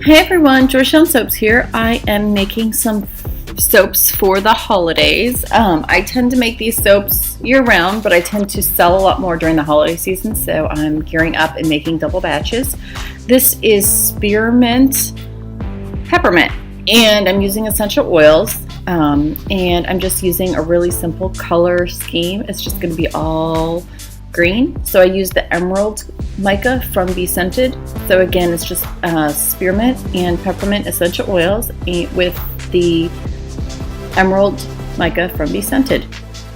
Hey everyone, Georgetown Soaps here. I am making some soaps for the holidays. I tend to make these soaps year round, but I tend to sell a lot more during the holiday season, so I'm gearing up and making double batches. This is Spearmint Peppermint, and I'm using essential oils, and I'm just using a really simple color scheme. It's just going to be all green. So I use the emerald mica from BeScented. So again, it's just spearmint and peppermint essential oils with the emerald mica from BeScented.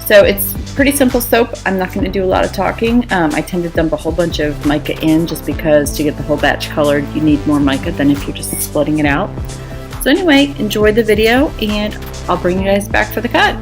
So it's pretty simple soap. I'm not going to do a lot of talking. I tend to dump a whole bunch of mica in just because to get the whole batch colored you need more mica than if you're just splitting it out. So anyway, enjoy the video and I'll bring you guys back for the cut.